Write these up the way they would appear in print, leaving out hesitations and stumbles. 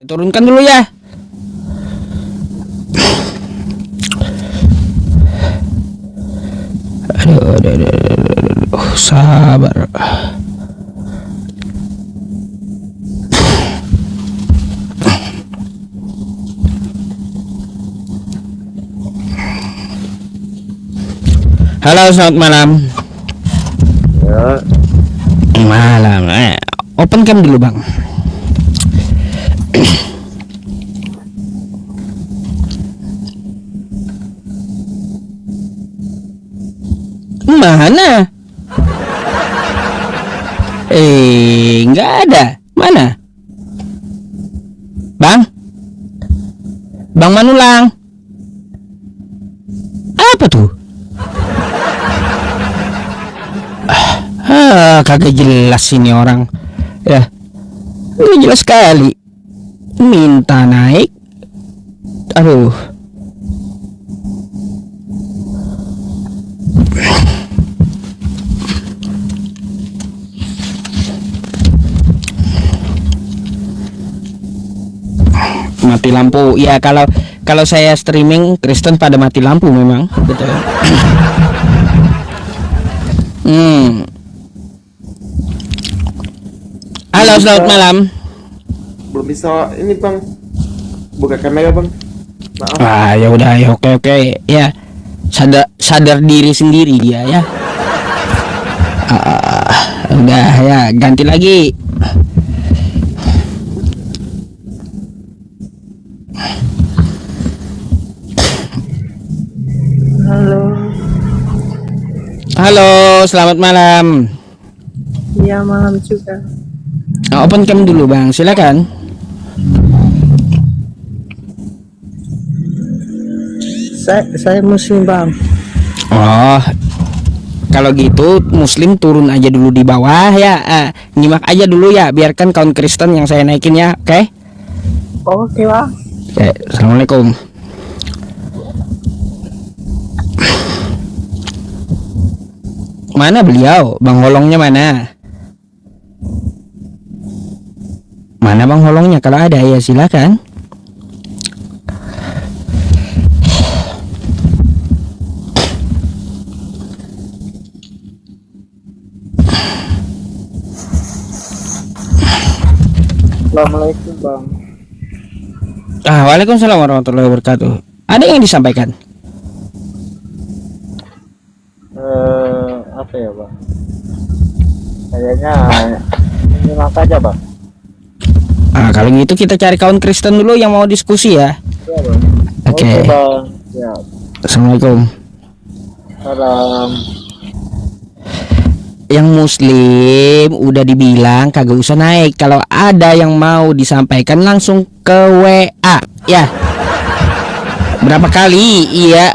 Turunkan dulu ya. Aduh, sabar. Halo, selamat malam. Ya, Malam. Open cam dulu, Bang. Mana? Nggak ada. Mana? Bang? Bang Manulang? Apa tuh? Kagak jelas ini orang. Ya, nggak jelas sekali. Minta naik. Aduh. Mati lampu ya, kalau saya streaming Kristen pada mati lampu memang betul. Halo, selamat malam. belum bisa ini bang, buka kamera bang. Maaf. Ya udah ya, oke ya, sadar diri sendiri dia ya. Udah ya, ganti lagi. Halo, selamat malam. Iya, malam juga. Open cam dulu bang, silakan. Saya muslim bang. Oh, kalau gitu Muslim turun aja dulu di bawah ya. Nyimak aja dulu ya, biarkan kaum Kristen yang saya naikin ya, oke? Oke bang. Oke, assalamualaikum. Mana beliau? Bang Holongnya mana? Mana Bang Holongnya? Kalau ada ya silakan. Assalamualaikum bang. Waalaikumsalam warahmatullahi wabarakatuh. Ada yang disampaikan? Apa ya bang? Kayaknya nyimak aja bang. Kalau gitu kita cari kawan Kristen dulu yang mau diskusi ya. Iya bang. Oke. Bang. Ya. Assalamualaikum. Salam. Yang Muslim udah dibilang kagak usah naik. Kalau ada yang mau disampaikan langsung ke WA ya. Berapa kali? Iya,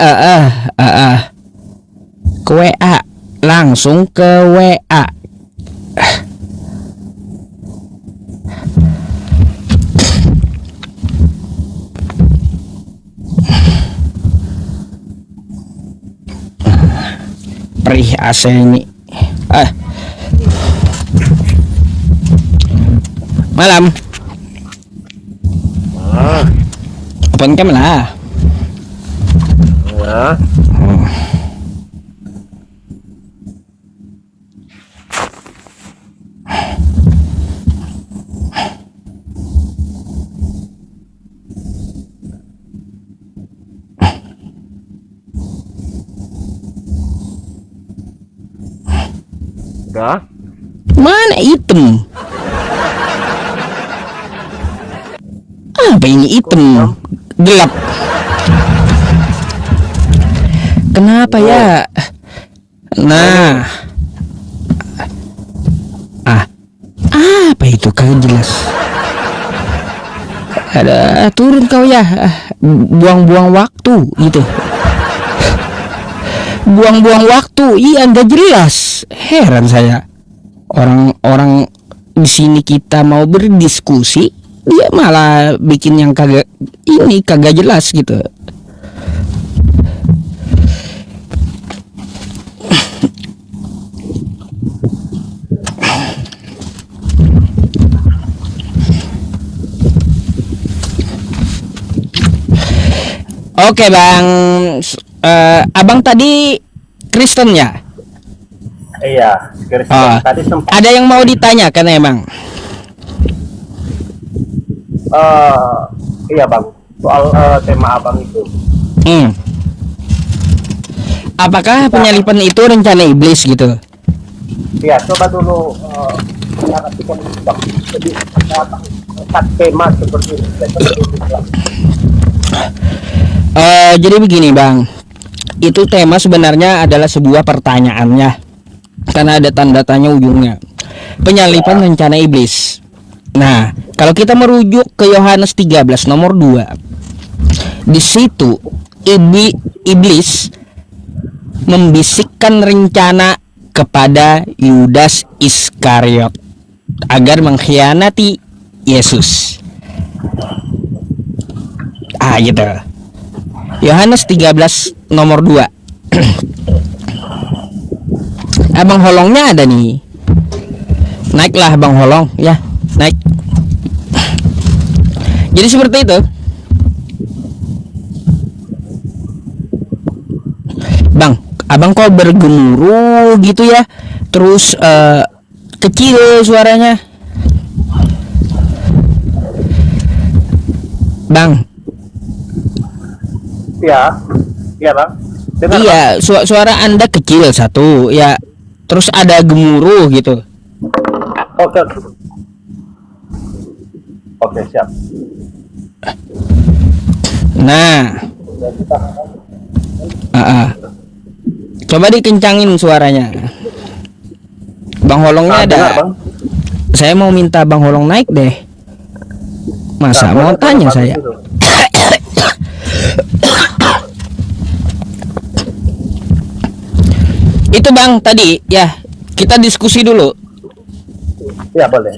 ke WA, langsung ke WA. Perih AC ini. Malam. Open cam lah. Ya. Udah. Mana hitam? Apa ini hitam? Gelap. Kenapa ya? Nah. Apa itu kagak jelas? Ada turun kau ya. Buang-buang waktu gitu. Buang-buang waktu. Iya, nggak jelas. Heran saya. Orang-orang di sini kita mau berdiskusi, dia malah bikin yang kagak jelas gitu. Oke bang, abang tadi Kristen ya? Iya, Kristen. Oh, Tadi sempat ada yang mau ditanyakan emang? iya bang, soal tema abang itu. Hmm. Apakah penyalipan itu rencana iblis gitu? Ya, coba dulu narasikan itu bang. Jadi abang angkat tema seperti ini. Jadi begini bang, itu tema sebenarnya adalah sebuah pertanyaannya, karena ada tanda tanya ujungnya. Penyalipan rencana iblis. Nah, kalau kita merujuk ke Yohanes 13 nomor 2, di situ iblis membisikkan rencana kepada Yudas Iskariot agar mengkhianati Yesus. Gitu. Yohanes 13 nomor 2. Abang Holongnya ada nih. Naiklah Bang Holong, ya, naik. Jadi seperti itu. Bang, abang kok bergemuruh gitu ya? Terus kecil suaranya. Bang. Iya, iya bang. Dengar, Iya, suara Anda kecil satu, ya. Terus ada gemuruh gitu. bang? Oke. Oke, siap. Nah, coba dikencangin suaranya. Bang Holongnya ada. Dengar, bang. Saya mau minta Bang Holong naik deh. Masa mau Boleh, tanya Bang, saya? itu. Itu Bang tadi ya, kita diskusi dulu. Ya boleh.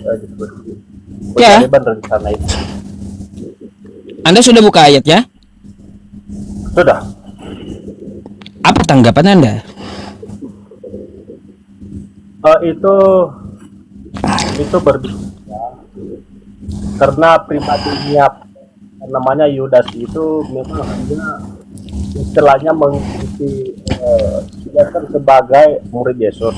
Ya. Penyalipan rencana itu. Anda sudah buka ayat ya? Sudah. Apa tanggapan Anda? Itu berbeda karena pribadinya namanya Yudas itu memang hanya istilahnya mengikuti dia kan sebagai murid Yesus.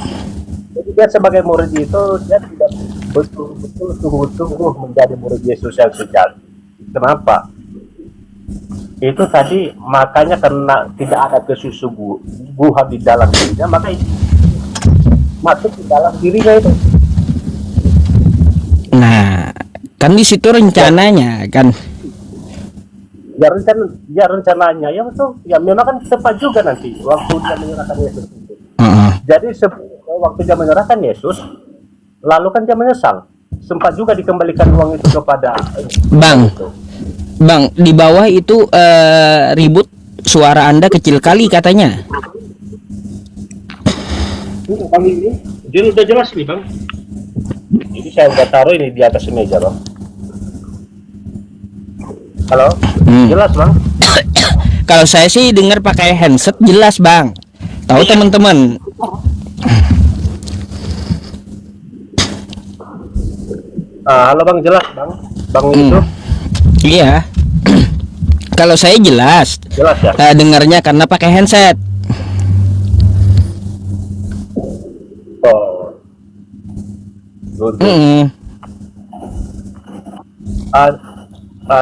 Jadi dia sebagai murid itu dia tidak betul-betul sungguh-sungguh menjadi murid Yesus yang sejati. Kenapa? Itu tadi makanya karena tidak ada kesusungguhan di dalam dirinya, maka itu masuk di dalam dirinya itu. Nah, kan di situ rencananya kan. Ya rencananya ya betul. Ya memang kan tepat juga nanti waktu dia menyerahkan Yesus itu. Jadi waktu dia menyerahkan Yesus, lalu kan dia menyesal. Sempat juga dikembalikan uang itu kepada Bang. itu. Bang, di bawah itu ribut, suara Anda kecil kali katanya. Bang ini, jadi udah jelas nih bang. Ini saya udah taruh ini di atas meja bang. Halo, jelas bang. Kalau saya sih dengar pakai handset jelas Bang. Tahu teman-teman. Halo bang, jelas bang. Bang itu Iya. Kalau saya jelas. jelas ya. Dengarnya karena pakai handset. Oh. Good.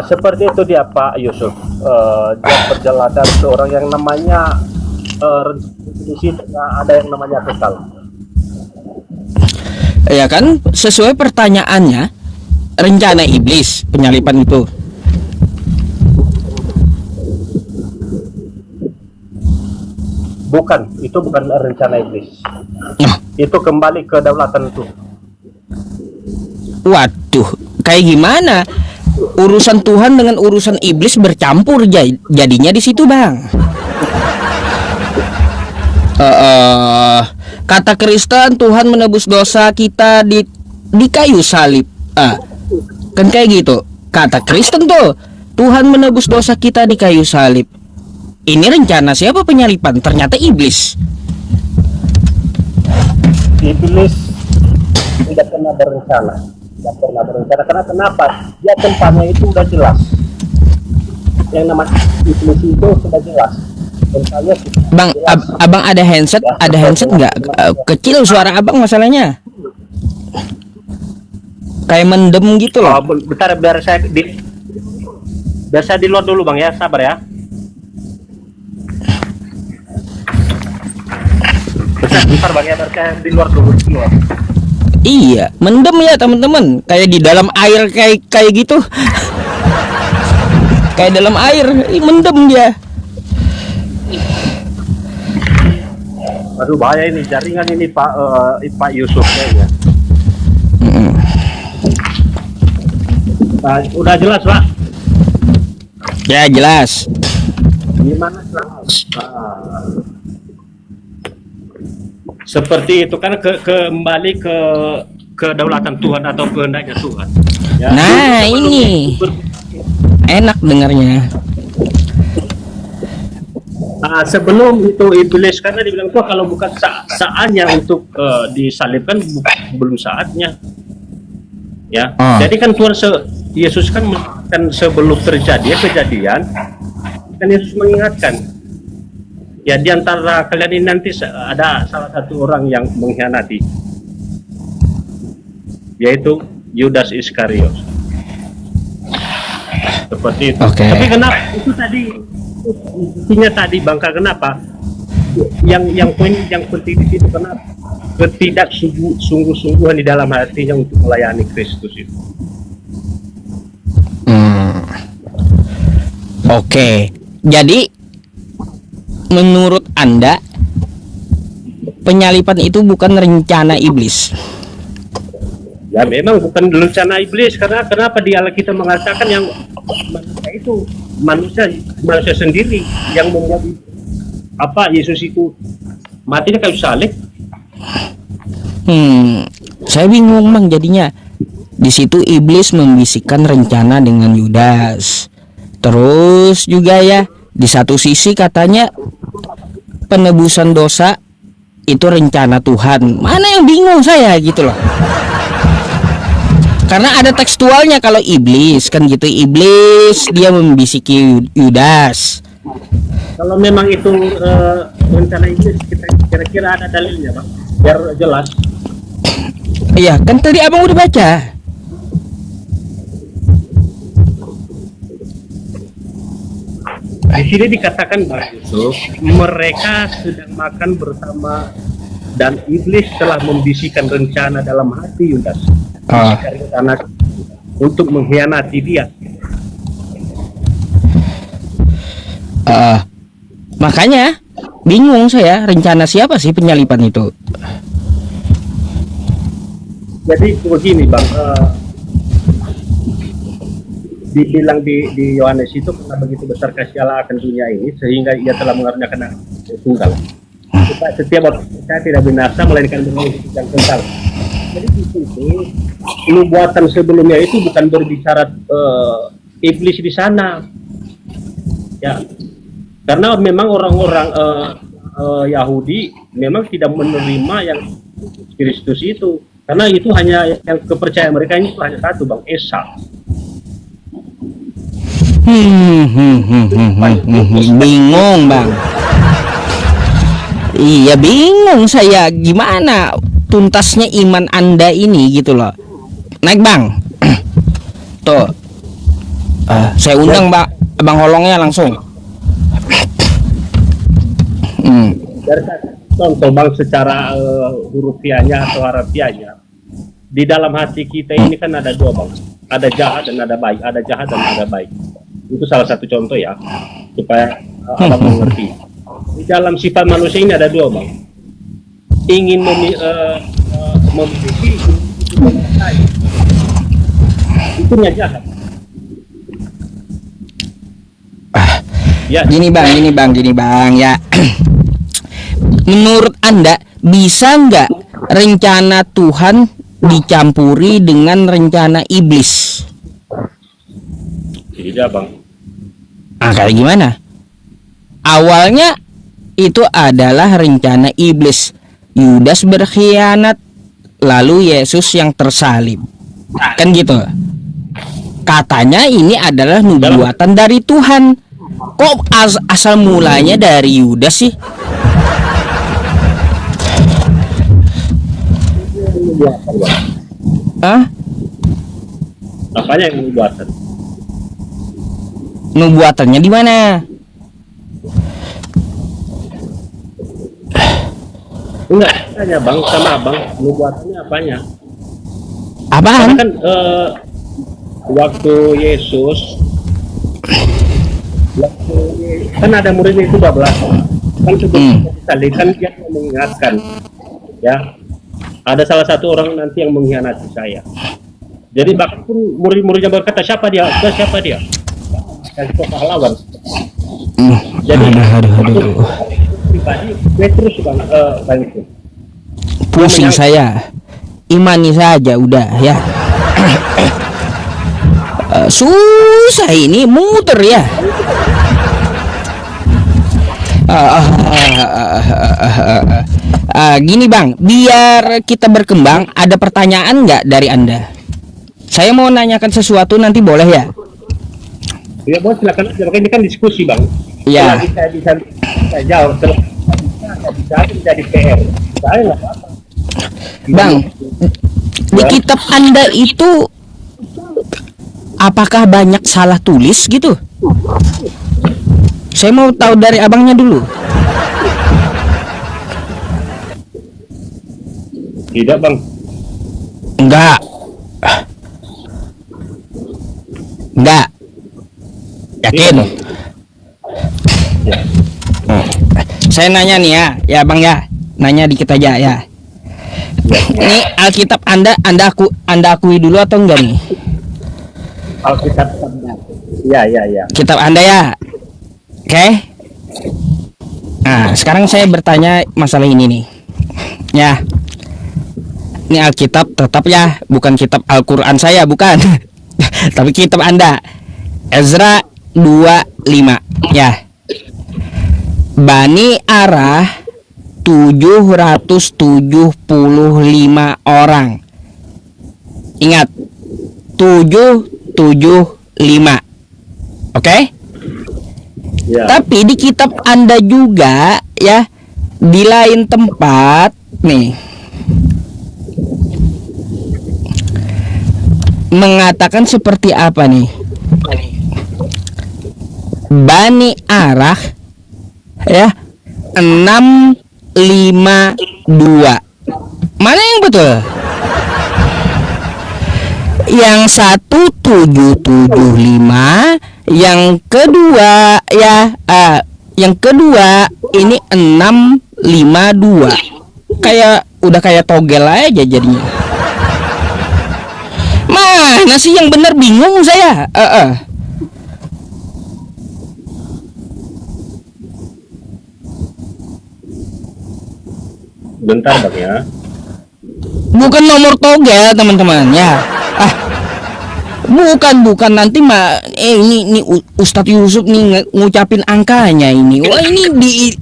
Seperti itu dia Pak Yusuf. Dia perjalanan seorang yang namanya di situ ada yang namanya kekal. Ya kan, sesuai pertanyaannya, rencana iblis penyalipan itu. Bukan, itu bukan rencana iblis. Itu kembali ke daulatan Tuhan. Waduh, kayak gimana? Urusan Tuhan dengan urusan iblis bercampur jadinya di situ, Bang. Kata Kristen, Tuhan menebus dosa kita di kayu salib. Kan kayak gitu. Kata Kristen tuh, Tuhan menebus dosa kita di kayu salib. Ini rencana siapa penyalipan? Ternyata iblis. Iblis tidak pernah berencana. Tidak pernah berencana. Karena kenapa? Dia tempatnya itu udah jelas. yang namanya iblis itu sudah jelas. Tentangnya Bang, abang ada handset nggak? Kecil suara abang masalahnya. Kayak mendem gitu loh. Bentar, biar saya di luar dulu bang ya, sabar ya. Bentar bang ya, biar saya di luar dulu. Iya, mendem ya teman-teman. Kayak di dalam air kayak gitu. Kayak dalam air, mendem dia. Aduh bahaya ini jaringan ini Pak Yusuf kayaknya. Nah, udah jelas Pak? Ya jelas. Gimana seperti itu kan kembali ke kedaulatan Tuhan atau kehendaknya Tuhan. Ya. Nah ini enak dengarnya. Nah, sebelum itu iblis karena dibilang tuh kalau bukan saatnya untuk disalibkan belum saatnya. Ya. Jadi kan Tuhan Yesus kan sebelum terjadi kejadian kan Yesus mengingatkan. Ya di antara kalian ini nanti ada salah satu orang yang mengkhianati, yaitu Yudas Iskariot. Seperti itu. Okay. Tapi kenapa itu tadi? Intinya tadi Bangka kenapa? Yang poin yang penting di situ kenapa? Ketidak sungguh-sungguhan di dalam hatinya untuk melayani Kristus itu. Oke. Jadi menurut Anda penyalipan itu bukan rencana iblis? Ya memang bukan rencana iblis karena kenapa di Alkitab mengatakan yang manusia itu manusia sendiri yang membuat Yesus itu matinya kayu salib. Saya bingung bang jadinya. Di situ iblis membisikkan rencana dengan Yudas. Terus juga ya di satu sisi katanya penebusan dosa itu rencana Tuhan. Mana yang bingung saya gitu loh. Karena ada tekstualnya kalau iblis kan gitu, iblis dia membisiki Yudas. Kalau memang itu rencana iblis, kita kira-kira ada dalilnya Pak, biar jelas. Iya kan tadi abang udah baca. Di sini dikatakan Pak Yusuf, mereka sedang makan bersama dan iblis telah membisikkan rencana dalam hati Yudas. Anak untuk mengkhianati dia. Makanya bingung saya, rencana siapa sih penyalipan itu? Jadi begini Bang, dibilang di Yohanes itu karena begitu besar kasih Allah akan dunia ini sehingga ia telah mengaruniakan anak tunggal. Setiap orang saya tidak binasa melainkan dengan yang kekal. Jadi di sini nubuatan sebelumnya itu bukan berbicara iblis di sana, ya, karena memang orang-orang Yahudi memang tidak menerima yang Kristus itu, karena itu hanya yang kepercayaan mereka ini hanya satu Bang, Esa. Bingung bang. Iya bingung saya gimana tuntasnya iman Anda ini gitu loh. Naik bang. Tuh saya undang mbak abang Holongnya langsung. Dari contoh Bang secara hurufiahnya atau harafiahnya, di dalam hati kita ini kan ada dua Bang, ada jahat dan ada baik, ada jahat dan ada baik. Itu salah satu contoh ya, supaya abang mengerti. Di dalam sifat manusia ini ada dua Bang, ingin memiliki, itu jahat. Ya. Gini bang ya. Menurut Anda bisa nggak rencana Tuhan dicampuri dengan rencana iblis? Tidak Bang. Kayak gimana? Awalnya itu adalah rencana iblis. Yudas berkhianat, lalu Yesus yang tersalib. Kan gitu. katanya ini adalah nubuatan dari Tuhan. Kok asal mulanya dari Yudas sih? Nubuatan, Bang. Hah? Apanya yang nubuatan? Nubuatannya di mana? Enggak, tanya Bang sama Abang, nubuatannya apanya? Apaan? Karena kan waktu Yesus kan ada muridnya itu 12 kan sebelum disalibkan dia mengingatkan, ya ada salah satu orang nanti yang mengkhianati saya. Jadi bahkan pun murid-muridnya berkata siapa dia kasih pahlawan. Jadi pribadi Petrus Bang itu Pusing saya. Imani saja udah ya. Susah ini muter ya. Gini Bang, biar kita berkembang, ada pertanyaan nggak dari Anda? Saya mau nanyakan sesuatu, nanti boleh ya? Ya bos, silakan aja. Ini kan diskusi Bang. Ya. Selagi saya bisa jawab, saya bisa menjadi PR. Saya nggak apa-apa. Bang, di kitab Anda itu apakah banyak salah tulis gitu? Saya mau tahu dari abangnya dulu. Tidak Bang. Enggak. Yakin? Ya. Saya nanya nih ya Bang ya. Nanya dikit aja ya. Ini Alkitab Anda akui dulu atau enggak nih? Alkitab Anda. Ya. Kitab Anda ya. Oke. Nah, sekarang saya bertanya masalah ini nih. Ya. Ini Alkitab tetap ya, bukan kitab Al-Qur'an saya, bukan. Tapi kitab Anda. Ezra 25 ya. Bani Arah 775 orang. Ingat, 775. Oke? Ya. Tapi di kitab Anda juga ya, di lain tempat nih mengatakan seperti apa nih? Bani Arah ya 652. Mana yang betul? Yang satu 775, yang kedua ya yang kedua ini 652. Udah kayak togel aja jadinya. Mana sih yang benar, bingung saya. Bentar Bang ya. Bukan nomor togel teman-teman ya. Bukan nanti ini Ustadz Yusuf nih ngucapin angkanya ini. Wah, ini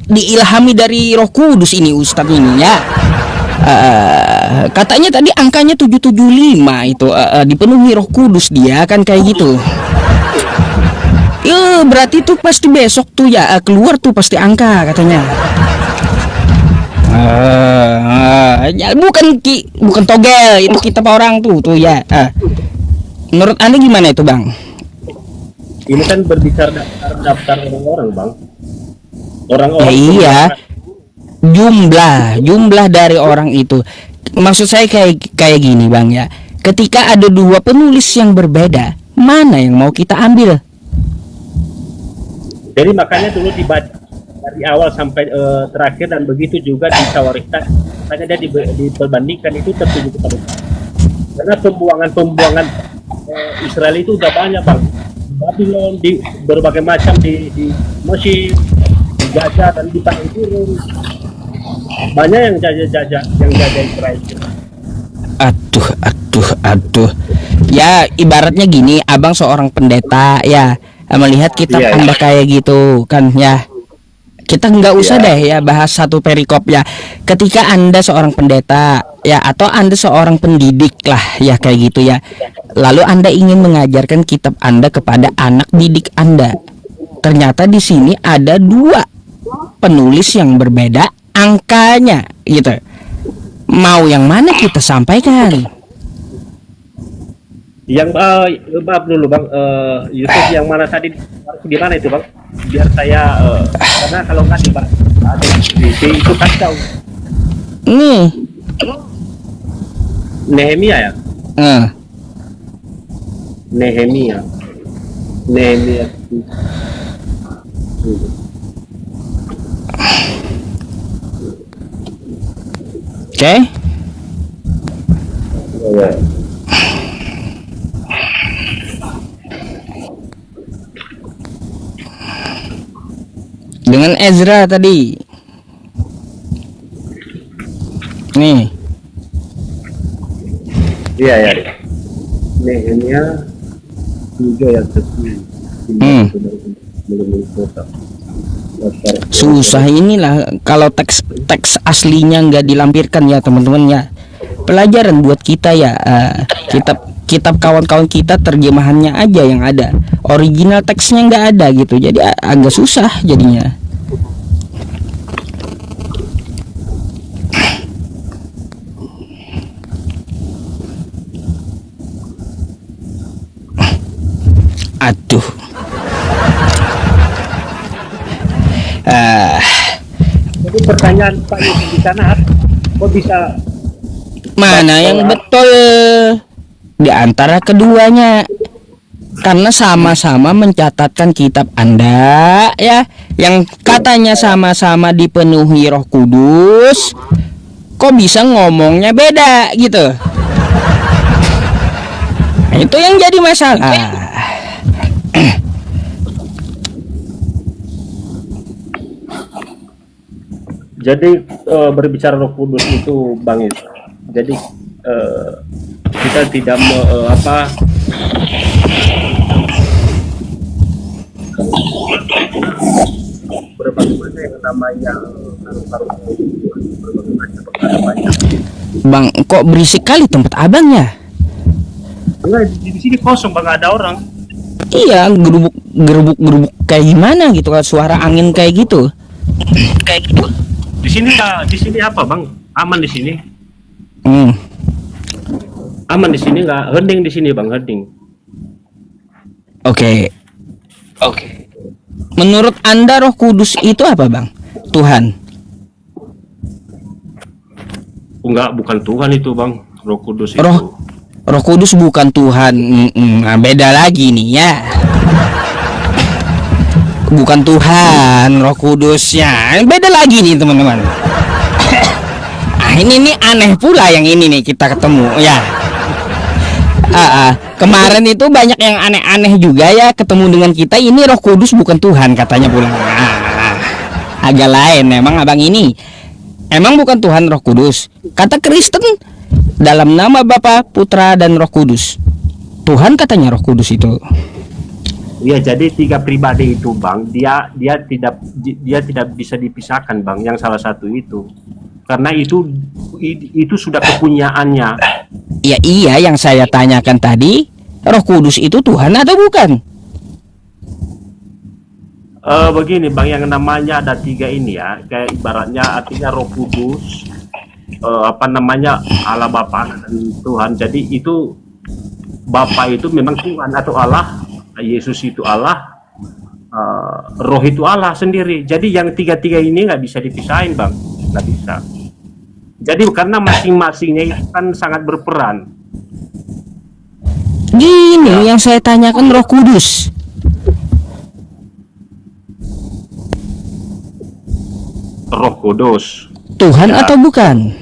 diilhami dari Roh Kudus ini Ustadz ini ya. Katanya tadi angkanya 775 itu dipenuhi Roh Kudus, dia kan kayak gitu. Berarti tuh pasti besok tuh ya keluar tuh pasti angka katanya. Bukan togel, itu kitab orang tuh ya. Menurut Anda gimana itu Bang? Ini kan berbicara daftar orang-orang Bang. Orang-orang. Ya, iya. Jumlah dari orang itu. Maksud saya kayak gini Bang ya. Ketika ada dua penulis yang berbeda, mana yang mau kita ambil? Jadi makanya dulu dibaca dari awal sampai terakhir, dan begitu juga di Tawarikh. Makanya dia diperbandingkan itu tertuju kepada karena pembuangan Israel itu udah banyak Bang. Babylon, di berbagai macam di Mesir, di Gaza dan di Padang Gurun. Banyak yang jajah Israel. Aduh. Ya ibaratnya gini, abang seorang pendeta ya, melihat kitab Anda kayak gitu kan ya. kita nggak usah Ya. deh ya bahas satu perikop ya. Ketika Anda seorang pendeta ya, atau Anda seorang pendidik lah ya, kayak gitu ya, lalu Anda ingin mengajarkan kitab Anda kepada anak didik Anda, ternyata di sini ada dua penulis yang berbeda angkanya gitu. Mau yang mana kita sampaikan? Yang maaf dulu bang, Yusuf yang mana tadi di mana itu bang? Biar saya karena kalau nggak di ada di itu kacau. Nih, Nehemia ya, eh, Nehemia, Nehemia. oke. Ya. Dengan Ezra tadi. Nih, Iya ya. Nehemia 3 ayat 10. Hmm. susah inilah kalau teks aslinya nggak dilampirkan ya teman-teman ya. Pelajaran buat kita ya, kitab kawan-kawan kita terjemahannya aja yang ada, original teksnya nggak ada gitu, jadi agak susah jadinya. Aduh. Jadi pertanyaan Pak Yusuf di sana, kok bisa Mana yang betul di antara keduanya? Karena sama-sama mencatatkan kitab Anda ya, yang katanya sama-sama dipenuhi Roh Kudus, kok bisa ngomongnya beda gitu? Nah, itu yang jadi masalah. jadi berbicara Roh Kudus itu Bang Yus. Jadi kita tidak berbagai macam yang namanya berbagai macam perkara banyak. Bang, kok berisik kali tempat abangnya? Enggak, di sini kosong Bang, nggak ada orang. Iya, gerubuk kayak gimana gitu kan, suara angin kayak gitu. Di sini apa Bang? Aman di sini. Aman di sini, nggak hening di sini Bang, hening. Oke. Menurut Anda Roh Kudus itu apa Bang? Tuhan. Enggak, bukan Tuhan itu Bang. Roh Kudus itu. Roh Kudus bukan Tuhan. Nah, beda lagi nih ya. Bukan Tuhan, Roh Kudusnya beda lagi nih teman-teman. Ini nih aneh pula yang ini nih kita ketemu ya. Kemarin itu banyak yang aneh-aneh juga ya ketemu dengan kita. Ini Roh Kudus bukan Tuhan katanya pula. Agak lain emang abang ini. Emang bukan Tuhan Roh Kudus. Kata Kristen dalam nama Bapa, Putra dan Roh Kudus. Tuhan katanya Roh Kudus itu. Ya, jadi 3 pribadi itu Bang, dia tidak bisa dipisahkan Bang, yang salah satu itu. Karena itu sudah kepunyaannya. Ya iya yang saya tanyakan tadi, Roh Kudus itu Tuhan atau bukan? Begini Bang, yang namanya ada 3 ini ya, kayak ibaratnya artinya Roh Kudus, Allah Bapa dan Tuhan. Jadi itu Bapa itu memang Tuhan atau Allah, Yesus itu Allah, Roh itu Allah sendiri. Jadi yang 3 ini nggak bisa dipisahin Bang, nggak bisa. Jadi karena masing-masingnya itu kan sangat berperan. Gini yang saya tanyakan Roh Kudus. Roh Kudus Tuhan ya, atau bukan?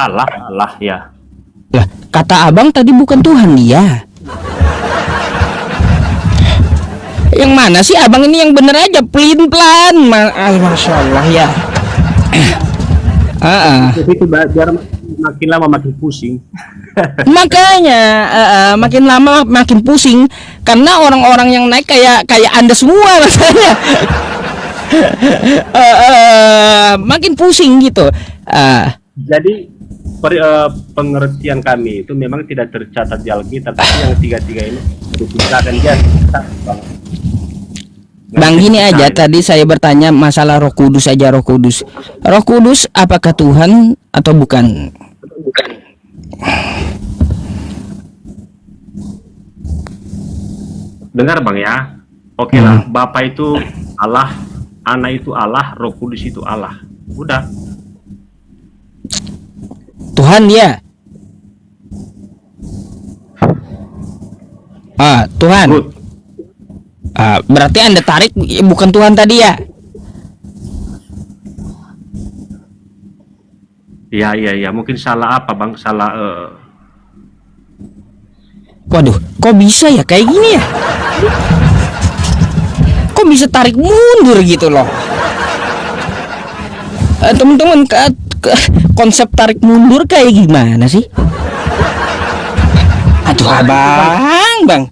Allah ya. Lah, kata abang tadi bukan Tuhan dia. Yang mana sih abang ini, yang bener aja, pelin-pelan. Masya Allah ya. Itu biar makin lama makin pusing. Makanya makin lama makin pusing karena orang-orang yang naik kayak Anda semua rasanya. Makin pusing gitu. Jadi pengertian kami itu memang tidak tercatat di Alkitab, tapi yang tiga-tiga ini diciptakan dia. Bang, gini aja, tadi saya bertanya masalah Roh Kudus aja. Roh Kudus apakah Tuhan atau bukan? Dengar Bang ya. Oke lah, Bapa itu Allah, Anak itu Allah, Roh Kudus itu Allah. Udah. Tuhan dia. Tuhan. Good. Berarti Anda tarik bukan Tuhan tadi ya? Iya. Mungkin salah apa Bang? Salah. Waduh, kok bisa ya kayak gini ya? Kok bisa tarik mundur gitu loh? Teman-teman, konsep tarik mundur kayak gimana sih? Aduh, bang.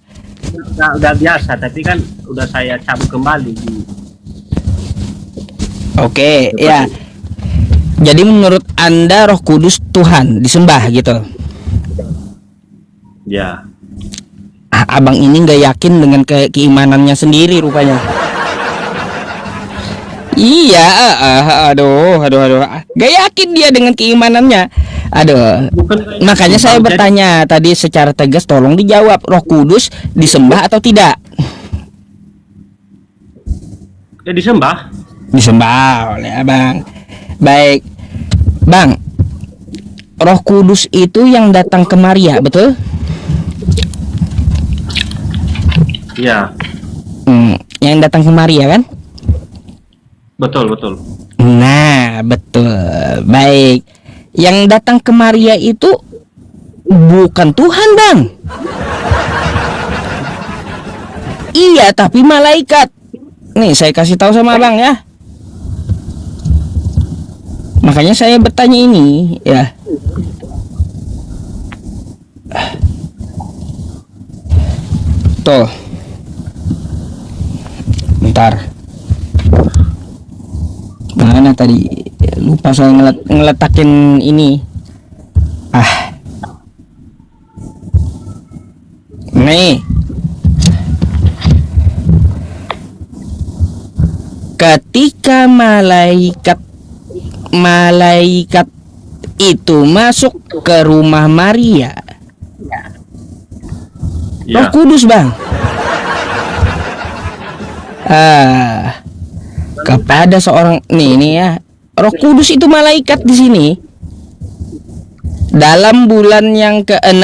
Udah biasa, tapi kan udah saya cabut kembali. Oke, ya. Jadi menurut Anda Roh Kudus Tuhan disembah gitu? Ya. Abang ini nggak yakin dengan keimanannya sendiri rupanya. Iya, aduh, gak yakin dia dengan keimanannya. Aduh, makanya saya bertanya tadi secara tegas, tolong dijawab, Roh Kudus disembah atau tidak? Ya disembah. Disembah oleh abang. Baik, Bang, Roh Kudus itu yang datang ke Maria, betul? Ya. Yang datang ke Maria kan? Betul. Nah, betul. Baik. Yang datang ke Maria itu bukan Tuhan, Bang. Iya, tapi malaikat. Nih, saya kasih tahu sama Abang ya. Makanya saya bertanya ini, ya. Tuh. Bentar. Mana tadi? Lupa saya ngeletakin ini. Nih. Ketika malaikat itu masuk ke rumah Maria, Roh Kudus, Bang. Kepada seorang nih ya, Roh Kudus itu malaikat di sini. Dalam bulan yang ke-6,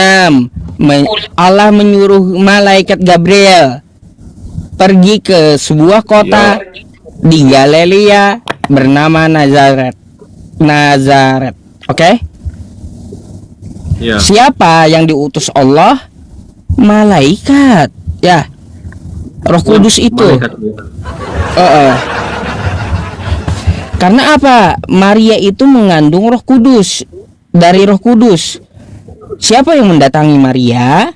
Allah menyuruh malaikat Gabriel pergi ke sebuah kota di Galilea bernama Nazaret. Oke? Ya. Siapa yang diutus Allah? Malaikat. Ya. Roh Kudus itu. Karena apa? Maria itu mengandung Roh Kudus. Dari Roh Kudus. Siapa yang mendatangi Maria?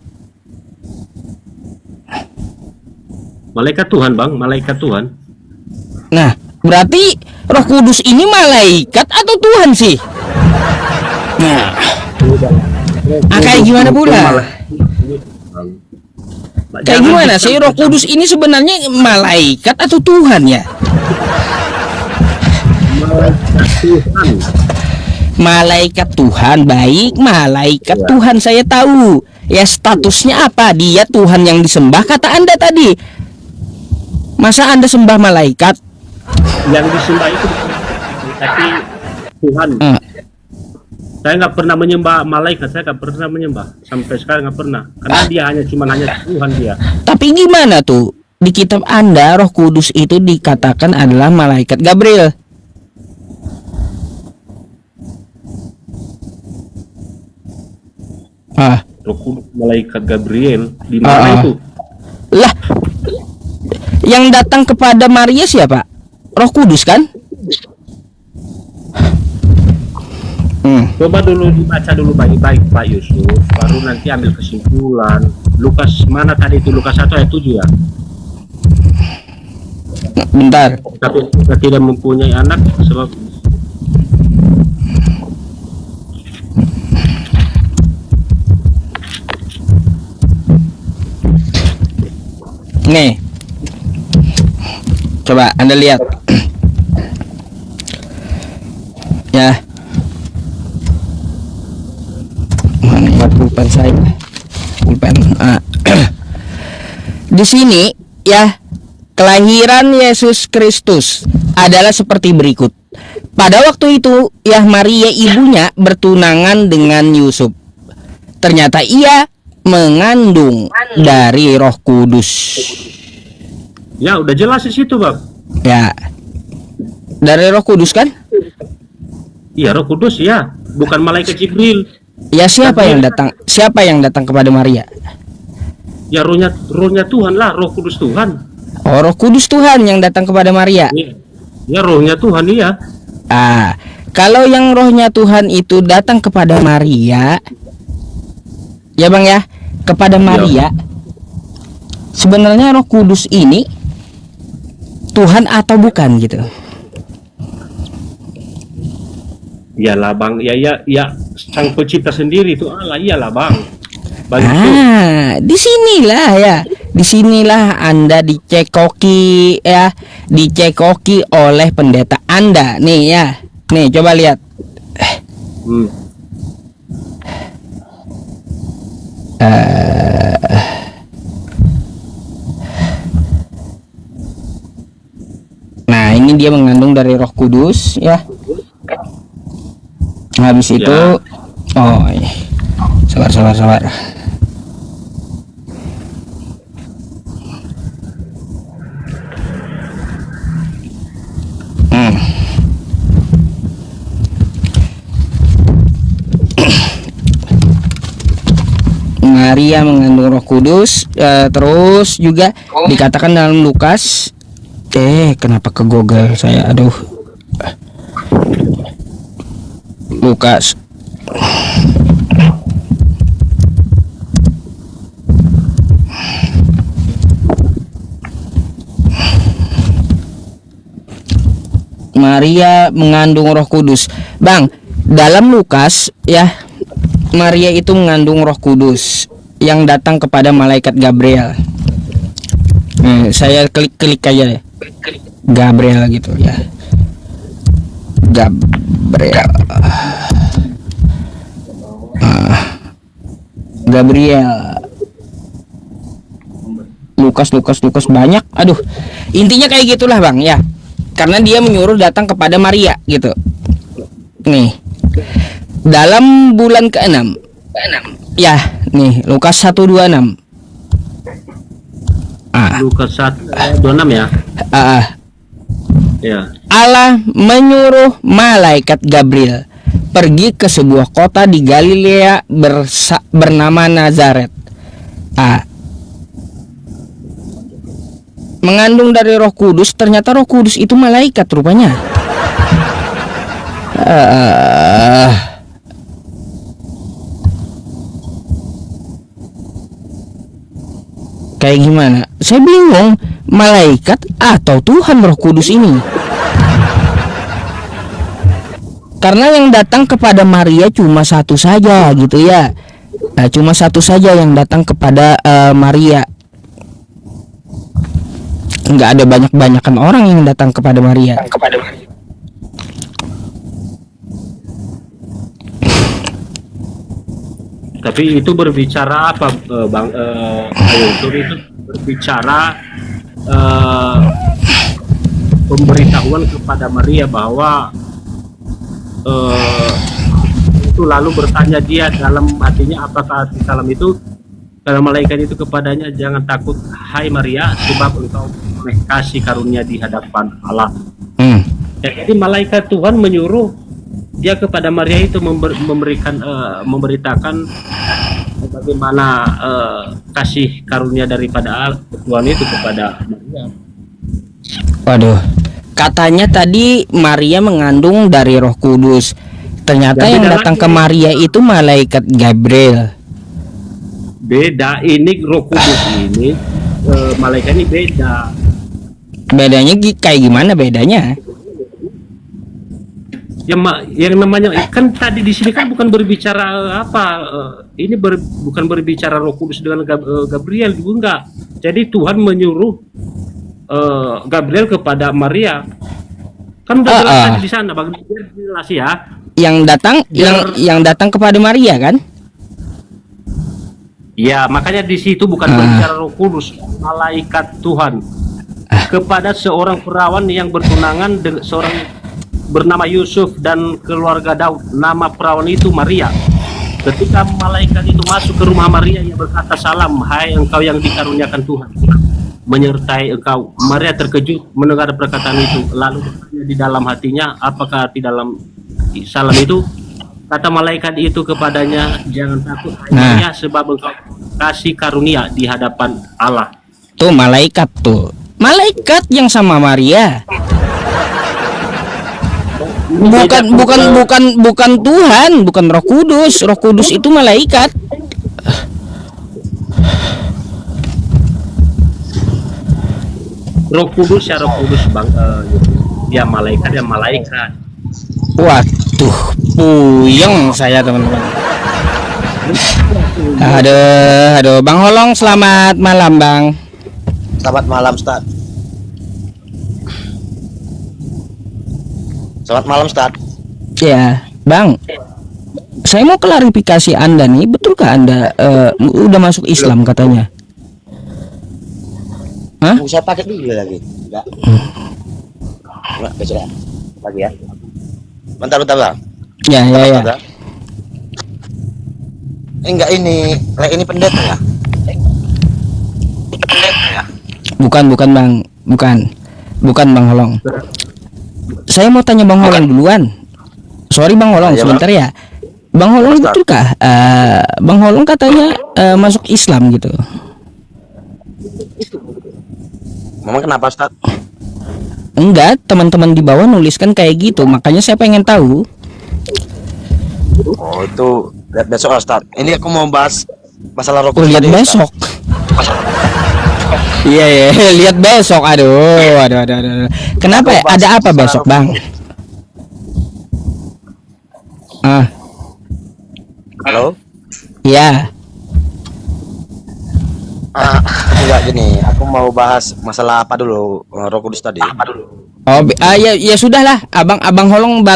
Malaikat Tuhan, Bang. Malaikat Tuhan. Nah, berarti Roh Kudus ini malaikat atau Tuhan sih? Nah, kayak gimana pula? Kayak gimana sih Roh Kudus ini sebenarnya malaikat atau Tuhan ya? Malaikat Tuhan, baik, malaikat Tuhan saya tahu. Ya, statusnya apa? Dia Tuhan yang disembah kata Anda tadi. Masa Anda sembah malaikat? Yang disembah itu tapi Tuhan. Saya nggak pernah menyembah malaikat, saya nggak pernah menyembah sampai sekarang, nggak pernah, karena dia hanya Tuhan dia. Tapi gimana tuh di kitab Anda Roh Kudus itu dikatakan adalah malaikat Gabriel? Roh Kudus malaikat Gabriel di mana itu? Lah, yang datang kepada Maria siapa? Roh Kudus kan? Coba dulu dibaca dulu baik-baik Pak Yusuf, baru nanti ambil kesimpulan. Lukas mana tadi itu, Lukas 1 ayat 7 ya. Bentar. Tapi kita tidak mempunyai anak sebab Nih, coba Anda lihat. Ya. Mana ya pulpen saya? Pulpen. Di sini ya, kelahiran Yesus Kristus adalah seperti berikut. Pada waktu itu, ya Maria ibunya bertunangan dengan Yusuf. Ternyata ia mengandung dari Roh Kudus. ya udah jelas di situ Bang. Ya. Dari Roh Kudus kan? Iya Roh Kudus ya, bukan malaikat Jibril. Ya siapa yang datang? Siapa yang datang kepada Maria? Ya rohnya Tuhan lah, Roh Kudus Tuhan. Oh, Roh Kudus Tuhan yang datang kepada Maria. Ya rohnya Tuhan iya. Kalau yang rohnya Tuhan itu datang kepada Maria, ya Bang ya, kepada Maria, sebenarnya Roh Kudus ini Tuhan atau bukan gitu? Iyalah Bang, ya Sang Pencipta sendiri itu Allah, iyalah Bang. Disinilah Anda dicekoki ya, dicekoki oleh pendeta Anda nih ya. Nih coba lihat. Nah ini dia mengandung dari Roh Kudus ya. Habis itu, sabar. Maria mengandung Roh Kudus, terus juga dikatakan dalam Lukas. Kenapa ke Google saya? Aduh. Lukas. Maria mengandung Roh Kudus. Bang, dalam Lukas ya, Maria itu mengandung Roh Kudus yang datang kepada malaikat Gabriel. Saya klik aja deh. Gabriel gitu ya. Gabriel. Lukas banyak. Aduh. Intinya kayak gitulah Bang ya. Karena dia menyuruh datang kepada Maria gitu. Nih. Dalam bulan ke-6. Ya, nih Lukas 1:26. Lukas 1:26 ya. Ya. Allah menyuruh malaikat Gabriel pergi ke sebuah kota di Galilea bernama Nazaret. Mengandung dari Roh Kudus, ternyata Roh Kudus itu malaikat rupanya. Kayak gimana? Saya bingung, malaikat atau Tuhan Roh Kudus ini? Karena yang datang kepada Maria cuma satu saja gitu ya. Cuma satu saja yang datang kepada Maria. Nggak ada banyak-banyakan orang yang datang kepada Maria. Tapi itu berbicara apa Bang? Itu berbicara pemberitahuan kepada Maria bahwa itu lalu bertanya dia dalam hatinya, apakah di dalam itu kalau malaikat itu kepadanya, jangan takut hai Maria, sebab engkau kasih karunia di hadapan Allah. Jadi malaikat Tuhan menyuruh dia kepada Maria itu memberitakan bagaimana kasih karunia daripada Tuhan itu kepada Maria. Waduh, katanya tadi Maria mengandung dari Roh Kudus. Ternyata Dan yang beda datang lagi. ke Maria itu malaikat Gabriel. Beda, ini Roh Kudus ini malaikat ini beda. Bedanya kayak gimana bedanya? Yang namanya kan tadi di sini kan bukan berbicara apa ini bukan berbicara Roh Kudus dengan Gabriel juga enggak. Jadi Tuhan menyuruh Gabriel kepada Maria. Kan udah jelas tadi di sana, Bang. Jelas ya. Yang datang yang datang kepada Maria kan? Ya, makanya di situ bukan berbicara Roh Kudus, malaikat Tuhan kepada seorang perawan yang bertunangan dengan seorang bernama Yusuf dan keluarga Daud. Nama perawan itu Maria. Ketika malaikat itu masuk ke rumah Maria, ia berkata, "Salam, hai engkau yang dikaruniakan Tuhan, menyertai engkau." Maria terkejut mendengar perkataan itu, lalu bertanya di dalam hatinya, apakah di dalam salam itu? Kata malaikat itu kepadanya, "Jangan takut, hai Maria, sebab engkau kasih karunia di hadapan Allah." Tuh malaikat tuh. Malaikat yang sama Maria. Bukan Tuhan, bukan Roh Kudus. Roh Kudus itu malaikat. Roh Kudus ya Roh Kudus, Bang. Ya malaikat ya malaikat. Waduh, puyeng saya teman-teman. Aduh, Bang Holong, selamat malam, Bang. Selamat malam, Ustaz. Selamat malam, Ustaz. Ya, Bang. Saya mau klarifikasi Anda nih, betulkah Anda udah masuk Islam katanya? Hah? Saya pakai dulu lagi. Enggak. Enggak, besok lagi ya. Bentar, Bang. Ya. Bentar. Enggak, ini pendeta ya? Bukan, Bang. Bukan Bang Holong. Saya mau tanya Bang Holong duluan. Sorry Bang Holong, Ya, sebentar ya. Bang Holong Ustaz. betulkah Bang Holong katanya masuk Islam gitu? Memang kenapa, Ustaz? Enggak, teman-teman di bawah nuliskan kayak gitu, makanya saya pengen tahu. Oh, itu lihat besok, Ustaz. Ini aku mau bahas masalah Roh Oh, Kudus lihat tadi, Ustaz. besok. Iya, lihat besok. Aduh. Kenapa ya? Ada apa besok, Bang? Halo? Iya. Enggak gini, aku mau bahas masalah apa dulu, Roh Kudus tadi. Oh, ya sudahlah, Abang Holong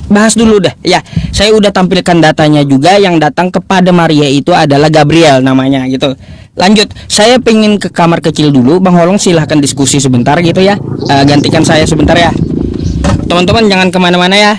bahas dulu dah. Ya, saya udah tampilkan datanya juga. Yang datang kepada Maria itu adalah Gabriel namanya gitu. Lanjut, saya pengen ke kamar kecil dulu. Bang Holong silahkan diskusi sebentar gitu ya. Gantikan saya sebentar ya. Teman-teman jangan kemana-mana ya.